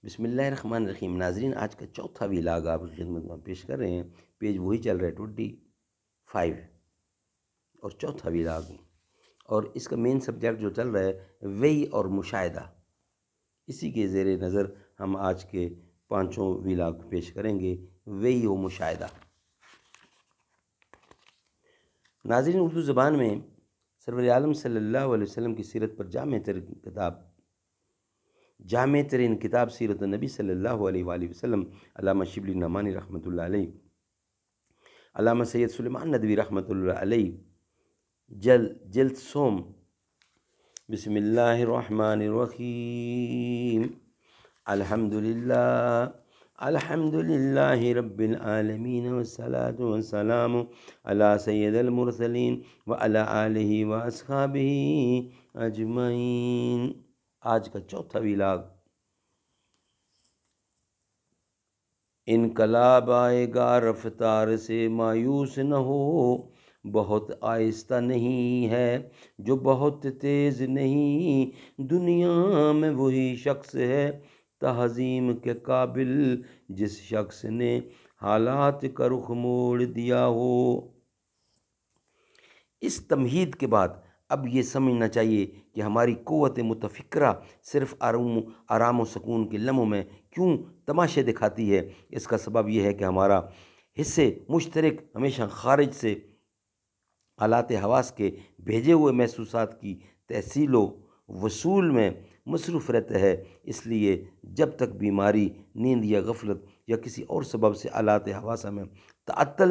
بسم اللہ الرحمن الرحیم۔ ناظرین، آج کا چوتھا ولاگ آپ کی خدمت میں پیش کر رہے ہیں۔ پیج وہی چل رہا ہے 25 اور چوتھا ولاگ، اور اس کا مین سبجیکٹ جو چل رہا ہے وحی اور مشاہدہ، اسی کے زیر نظر ہم آج کے پانچوں ولاگ پیش کریں گے، وحی و مشاہدہ۔ ناظرین، اردو زبان میں سرور عالم صلی اللہ علیہ وسلم کی سیرت پر جامع ترین کتاب سیرت النبی صلی اللہ علیہ وآلہ وسلم، علامہ شبلی نعمانی رحمۃ اللہ علیہ، علامہ سید سلیمان ندوی رحمۃ اللہ علیہ، جلد سوم۔ بسم اللہ الرحمن الرحیم۔ الحمد للہ رب العالمین، والصلاة والسلام علی سید المرسلین وعلی آلہ واصحابہ اجمعین۔ آج کا چوتھا ولاگ، انقلاب آئے گا رفتار سے مایوس نہ ہو، بہت آہستہ نہیں ہے جو بہت تیز نہیں، دنیا میں وہی شخص ہے تہذیم کے قابل جس شخص نے حالات کا رخ موڑ دیا ہو۔ اس تمہید کے بعد اب یہ سمجھنا چاہیے کہ ہماری قوت متفکرہ صرف آرام و سکون کے لمحوں میں کیوں تماشے دکھاتی ہے۔ اس کا سبب یہ ہے کہ ہمارا حصے مشترک ہمیشہ خارج سے آلات حواس کے بھیجے ہوئے محسوسات کی تحصیل و وصول میں مصروف رہتا ہے۔ اس لیے جب تک بیماری، نیند یا غفلت یا کسی اور سبب سے آلات حواسہ میں تعطل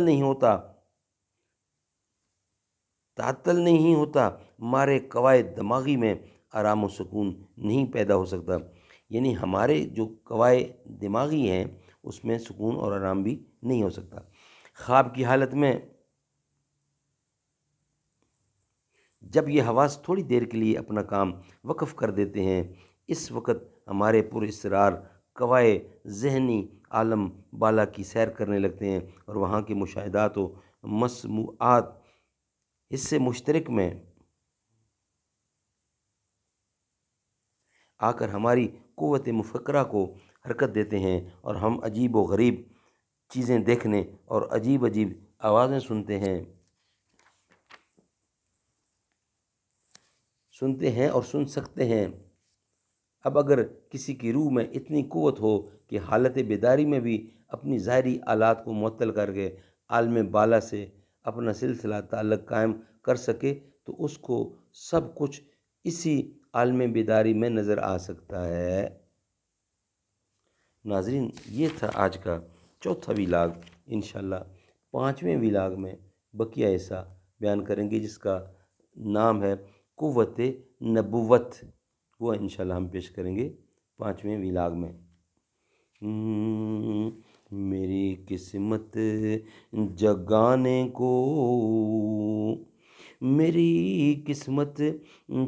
نہیں ہوتا، ہمارے قواعد دماغی میں آرام و سکون نہیں پیدا ہو سکتا۔ یعنی ہمارے جو قواعد دماغی ہیں اس میں سکون اور آرام بھی نہیں ہو سکتا۔ خواب کی حالت میں جب یہ حواس تھوڑی دیر کے لیے اپنا کام وقف کر دیتے ہیں، اس وقت ہمارے پر اسرار قواعد ذہنی عالم بالا کی سیر کرنے لگتے ہیں، اور وہاں کے مشاہدات و مسموعات حصے مشترک میں آ کر ہماری قوت مفکرہ کو حرکت دیتے ہیں، اور ہم عجیب و غریب چیزیں دیکھنے اور عجیب آوازیں سنتے ہیں اور سن سکتے ہیں۔ اب اگر کسی کی روح میں اتنی قوت ہو کہ حالت بیداری میں بھی اپنی ظاہری آلات کو معطل کر کے عالم بالا سے اپنا سلسلہ تعلق قائم کر سکے، تو اس کو سب کچھ اسی عالم بیداری میں نظر آ سکتا ہے۔ ناظرین، یہ تھا آج کا چوتھا ولاگ۔ انشاءاللہ پانچویں ولاگ میں بقیہ حصہ بیان کریں گے، جس کا نام ہے قوت نبوت۔ وہ انشاءاللہ ہم پیش کریں گے پانچویں ولاگ میں۔ میری قسمت جگانے کو، میری قسمت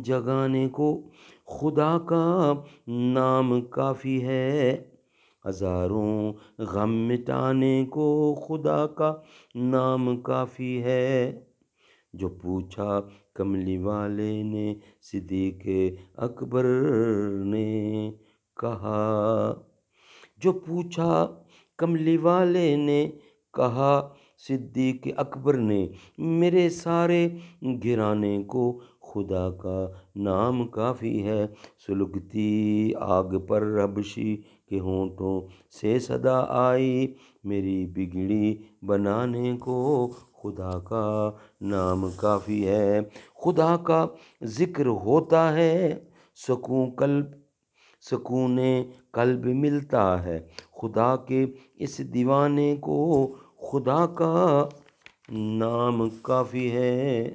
جگانے کو خدا کا نام کافی ہے، ہزاروں غم مٹانے کو خدا کا نام کافی ہے۔ جو پوچھا کملی والے نے صدیق اکبر نے کہا، جو پوچھا کملی والے نے کہا صدیق اکبر نے، میرے سارے گھرانے کو خدا کا نام کافی ہے۔ سلگتی آگ پر حبشی کے ہونٹوں سے صدا آئی، میری بگڑی بنانے کو خدا کا نام کافی ہے۔ خدا کا ذکر ہوتا ہے سکون قلب ملتا ہے، خدا کے اس دیوانے کو خدا کا نام کافی ہے۔